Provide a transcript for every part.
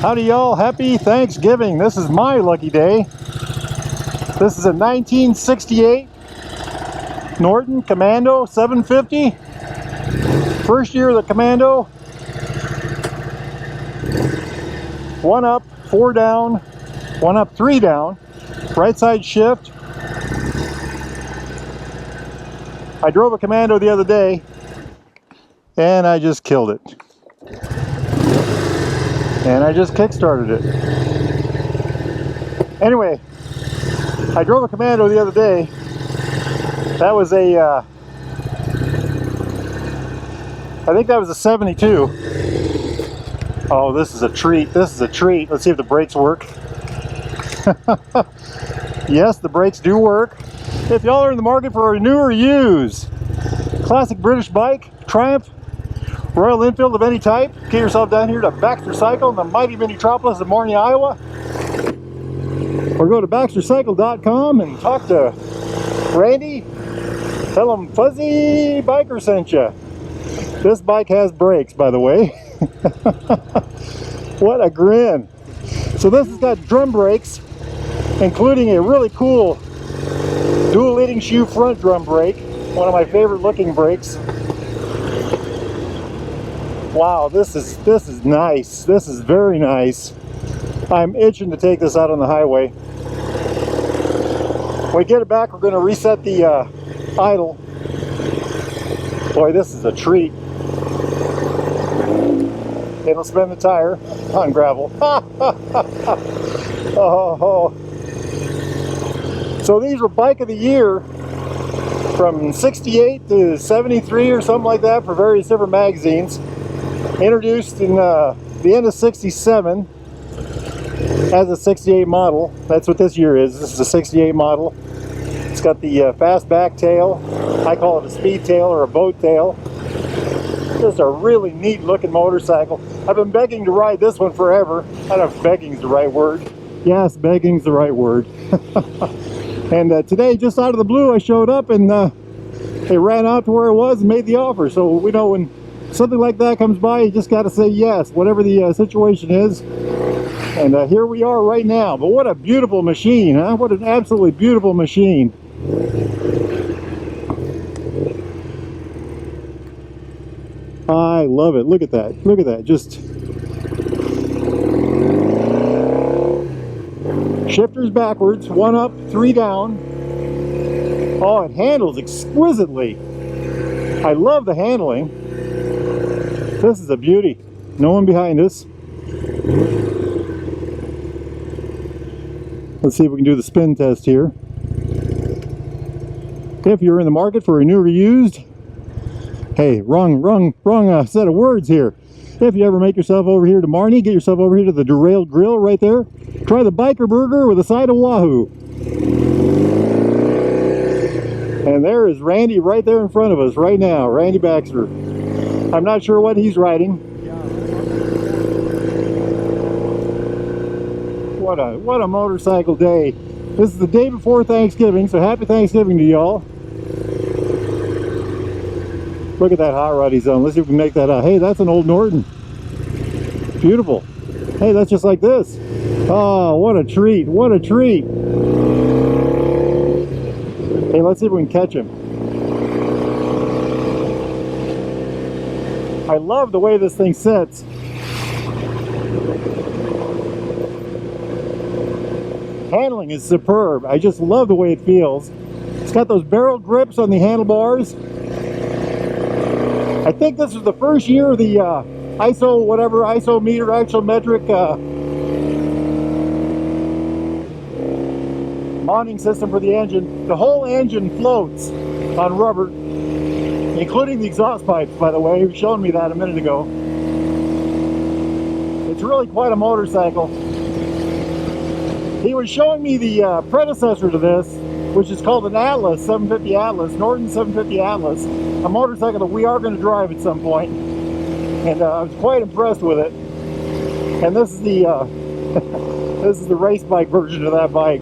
Howdy y'all, happy Thanksgiving. This is my lucky day. This is a 1968 Norton Commando 750. First year of the Commando. 1 up, 4 down, 1 up, 3 down. Right side shift. I drove a Commando the other day and I just killed it. And I just kick-started it. Anyway, I drove a Commando the other day. That was a, I think that was a 72. Oh, this is a treat. This is a treat. Let's see if the brakes work. Yes, the brakes do work. If y'all are in the market for a new or used classic British bike, Triumph, Royal Enfield of any type, get yourself down here to Baxter Cycle in the mighty metropolis of Marnie, Iowa. Or go to baxtercycle.com and talk to Randy. Tell him Fuzzy Biker sent you. This bike has brakes, by the way. What a grin. So this has got drum brakes, including a really cool dual leading shoe front drum brake. One of my favorite looking brakes. Wow, this is nice. This is very nice. I'm itching to take this out on the highway. When we get it back, we're going to reset the idle. Boy, this is a treat. It'll spin the tire on gravel. Oh. So these were Bike of the Year from 68 to 73 or something like that for various different magazines. Introduced in the end of 67 as a 68 model. That's what this year is. This is a 68 model. It's got the Fastback tail. I call it a speed tail or a boat tail. Just a really neat looking motorcycle. I've been begging to ride this one forever. I don't know if begging's the right word. Yes, begging's the right word. And today, just out of the blue, I showed up and they ran out to where it was and made the offer. So we know when something like that comes by, you just got to say yes, whatever the situation is. And here we are right now. But what a beautiful machine, huh? What an absolutely beautiful machine. I love it. Look at that. Look at that. Just shifters backwards, 1 up, 3 down. Oh, it handles exquisitely. I love the handling. This is a beauty. No one behind us. Let's see if we can do the spin test here. If you're in the market for a new or used, hey, wrong set of words here. If you ever make yourself over here to Marnie, get yourself over here to the Derailed Grill right there. Try the biker burger with a side of Wahoo. And there is Randy right there in front of us right now, Randy Baxter. I'm not sure what he's riding. What a motorcycle day. This is the day before Thanksgiving, so happy Thanksgiving to y'all. Look at that hot rod he's on. Let's see if we can make that out. Hey, that's an old Norton. Beautiful. Hey, that's just like this. Oh, what a treat. What a treat. Hey, let's see if we can catch him. I love the way this thing sits. Handling is superb. I just love the way it feels. It's got those barrel grips on the handlebars. I think this was the first year of the ISO, whatever, isometer, axometric mounting system for the engine. The whole engine floats on rubber, including the exhaust pipes, by the way. He was showing me that a minute ago. It's really quite a motorcycle. He was showing me the predecessor to this, which is called an Atlas, 750 Atlas, Norton 750 Atlas, a motorcycle that we are going to drive at some point. And I was quite impressed with it. And this is the this is the race bike version of that bike.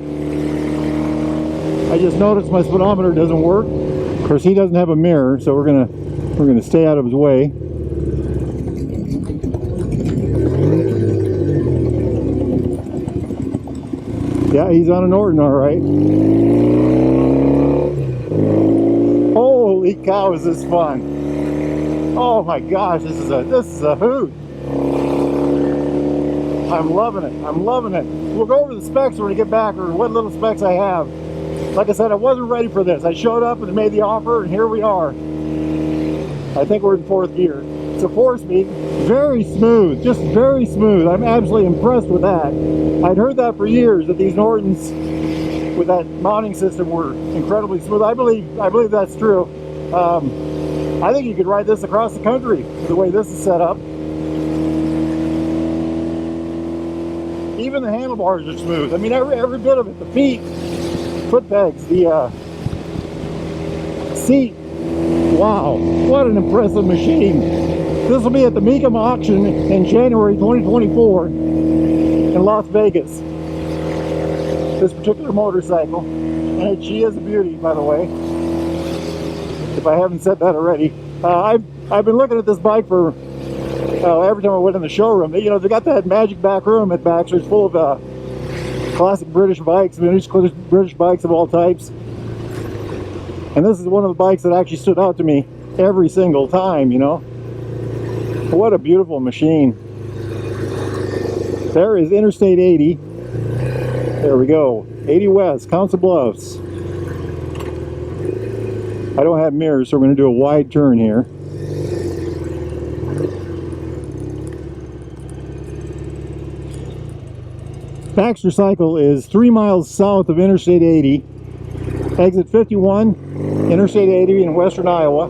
I just noticed my speedometer doesn't work. Of course, he doesn't have a mirror, so we're gonna stay out of his way. Yeah, he's on a Norton, all right. Holy cow, is this fun! Oh my gosh, this is a hoot. I'm loving it. I'm loving it. We'll go over the specs when we get back, or what little specs I have. Like I said, I wasn't ready for this. I showed up and made the offer, and here we are. I think we're in 4th gear. It's a 4-speed, very smooth, just very smooth. I'm absolutely impressed with that. I'd heard that for years, that these Nortons with that mounting system were incredibly smooth. I believe that's true. I think you could ride this across the country the way this is set up. Even the handlebars are smooth. I mean, every bit of it. The feet, foot pegs, the seat. Wow, what an impressive machine. This will be at the Mecum auction in January 2024 in Las Vegas. This particular motorcycle. And she is a beauty, by the way, if I haven't said that already. I've been looking at this bike for every time I went in the showroom. You know, they got that magic back room at Baxter's full of classic British bikes, vintage British bikes of all types. And this is one of the bikes that actually stood out to me every single time, you know. What a beautiful machine. There is Interstate 80. There we go. 80 West, Council Bluffs. I don't have mirrors, so we're going to do a wide turn here. Baxter Cycle is 3 miles south of Interstate 80. Exit 51, Interstate 80 in western Iowa.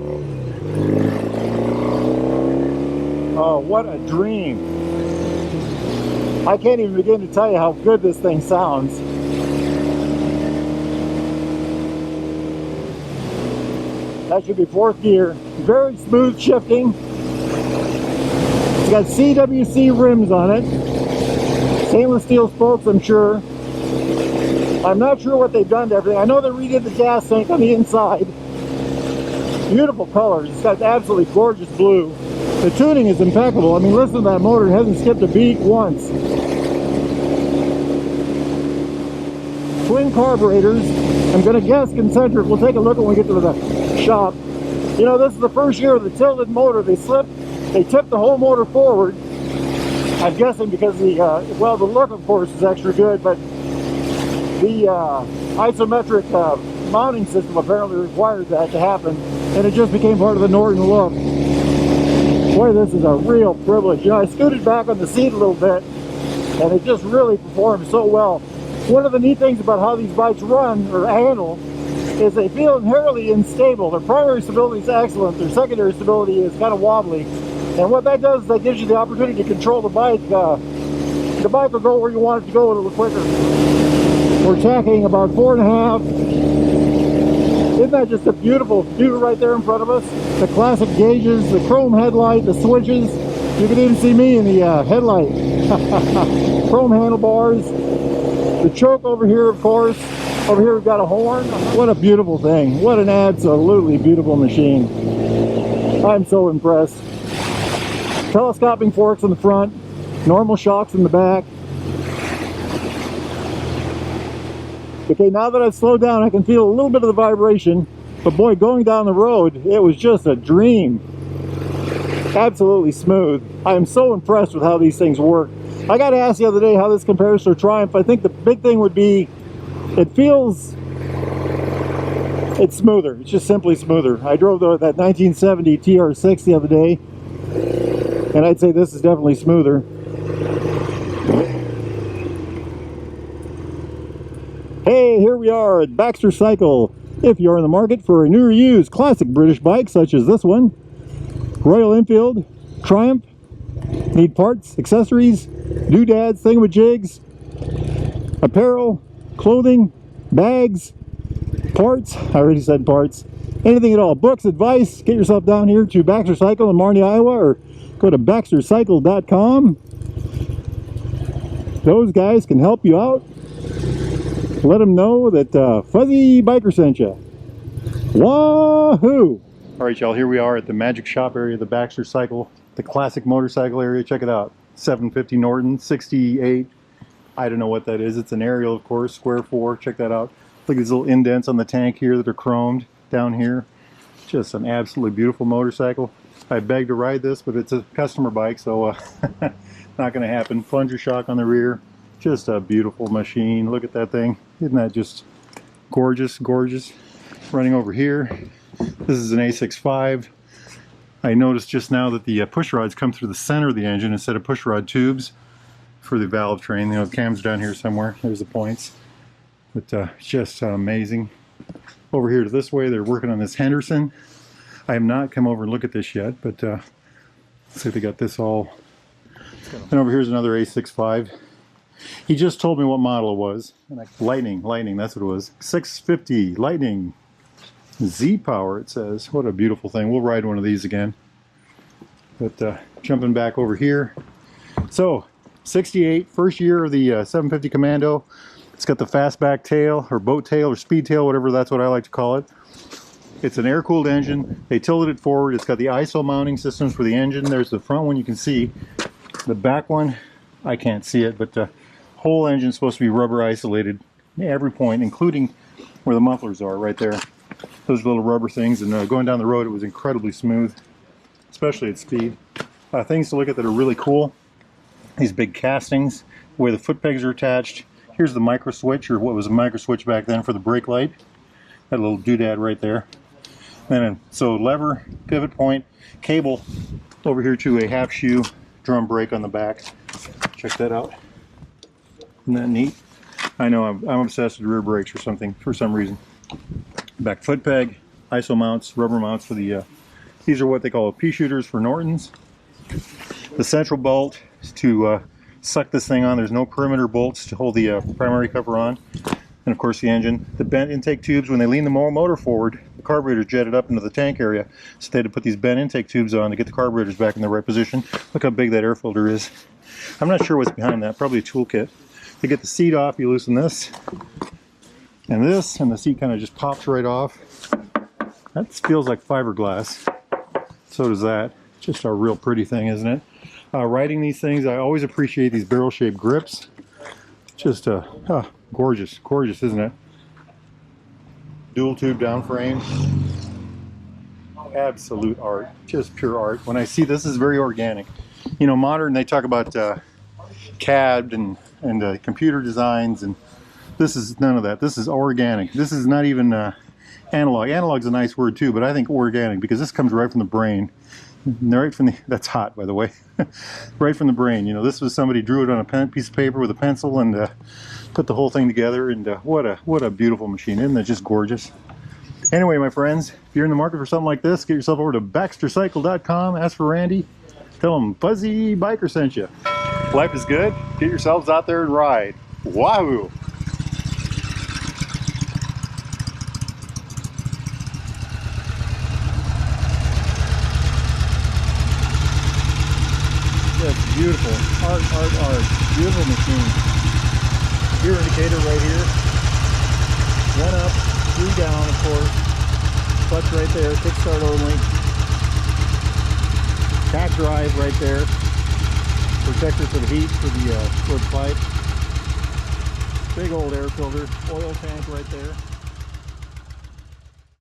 Oh, what a dream. I can't even begin to tell you how good this thing sounds. That should be 4th gear. Very smooth shifting. It's got CWC rims on it. Stainless steel spokes, I'm sure. I'm not sure what they've done to everything. I know they redid the gas tank on the inside. Beautiful colors. It's got absolutely gorgeous blue. The tuning is impeccable. I mean, listen to that motor. It hasn't skipped a beat once. Twin carburetors. I'm going to guess concentric. We'll take a look when we get to the shop. You know, this is the first year of the tilted motor. They tipped the whole motor forward. I'm guessing because well, the look, of course, is extra good, but the isometric mounting system apparently required that to happen, and it just became part of the Norton look. Boy, this is a real privilege. You know, I scooted back on the seat a little bit, and it just really performed so well. One of the neat things about how these bikes run or handle is they feel inherently unstable. Their primary stability is excellent. Their secondary stability is kind of wobbly. And what that does is that gives you the opportunity to control the bike. The bike will go where you want it to go a little quicker. We're tacking about 4.5. Isn't that just a beautiful view right there in front of us? The classic gauges, the chrome headlight, the switches. You can even see me in the headlight. Chrome handlebars. The choke over here, of course. Over here we've got a horn. What a beautiful thing. What an absolutely beautiful machine. I'm so impressed. Telescoping forks in the front. Normal shocks in the back. Okay, now that I've slowed down, I can feel a little bit of the vibration. But boy, going down the road, it was just a dream. Absolutely smooth. I am so impressed with how these things work. I got asked the other day how this compares to a Triumph. I think the big thing would be, it's smoother. It's just simply smoother. I drove that 1970 TR6 the other day, and I'd say this is definitely smoother. Hey, here we are at Baxter Cycle. If you're in the market for a new or used classic British bike such as this one, Royal Enfield, Triumph, need parts, accessories, doodads, thingamajigs, apparel, clothing, bags, parts, I already said parts, anything at all, books, advice, get yourself down here to Baxter Cycle in Marnie, Iowa, or go to baxtercycle.com. Those guys can help you out. Let them know that Fuzzy Biker sent you. Wahoo! All right, y'all, here we are at the Magic Shop area of the Baxter Cycle, the classic motorcycle area. Check it out. 750 Norton, 68. I don't know what that is. It's an aerial, of course, square 4. Check that out. Look at these little indents on the tank here that are chromed down here. Just an absolutely beautiful motorcycle. I begged to ride this, but it's a customer bike, so not going to happen. Plunger shock on the rear. Just a beautiful machine. Look at that thing. Isn't that just gorgeous, gorgeous? Running over here. This is an A65. I noticed just now that the push rods come through the center of the engine instead of push rod tubes for the valve train. You know, the cam's down here somewhere. There's the points. But it's just amazing. Over here to this way, they're working on this Henderson. I have not come over and look at this yet, but looks like they got this all. And over here's another A65. He just told me what model it was. Lightning, that's what it was. 650 Lightning Z-Power, it says. What a beautiful thing. We'll ride one of these again. But jumping back over here. So, 68, first year of the 750 Commando. It's got the fastback tail, or boat tail, or speed tail, whatever, that's what I like to call it. It's an air-cooled engine. They tilted it forward. It's got the ISO mounting systems for the engine. There's the front one you can see. The back one, I can't see it, but the whole engine is supposed to be rubber isolated at every point, including where the mufflers are right there. Those little rubber things, and going down the road it was incredibly smooth, especially at speed. Things to look at that are really cool. These big castings, where the foot pegs are attached. Here's the micro switch, or what was a micro switch back then for the brake light. That little doodad right there. And so lever, pivot point, cable over here to a half shoe drum brake on the back. Check that out. Isn't that neat? I know I'm obsessed with rear brakes or something for some reason. Back foot peg, ISO mounts, rubber mounts for the. These are what they call pea shooters for Nortons. The central bolt is to suck this thing on. There's no perimeter bolts to hold the primary cover on. And of course the engine. The bent intake tubes, when they lean the motor forward, the carburetor jetted up into the tank area. So they had to put these bent intake tubes on to get the carburetors back in the right position. Look how big that air filter is. I'm not sure what's behind that. Probably a toolkit. To get the seat off, you loosen this. And this, and the seat kind of just pops right off. That feels like fiberglass. So does that. Just a real pretty thing, isn't it? Riding these things, I always appreciate these barrel-shaped grips. Just gorgeous, gorgeous, isn't it? Dual tube down frame. Absolute art, just pure art. When I see this is very organic. You know, modern, they talk about CAD and computer designs, and this is none of that. This is organic. This is not even analog. Analog's a nice word too, but I think organic because this comes right from the brain. Right from the, that's hot, by the way. Right from the brain. You know, this was somebody drew it on a piece of paper with a pencil and put the whole thing together. And what a beautiful machine! Isn't that just gorgeous? Anyway, my friends, if you're in the market for something like this, get yourself over to BaxterCycle.com. Ask for Randy. Tell him Fuzzy Biker sent you. Life is good. Get yourselves out there and ride. Wahoo! That's beautiful. Art, art, art. Beautiful machine. Gear indicator right here. 1 up, 3 down, of course. Clutch right there. Kickstart only. Tack drive right there. Protector for the heat for the pipe. Big old air filter. Oil tank right there.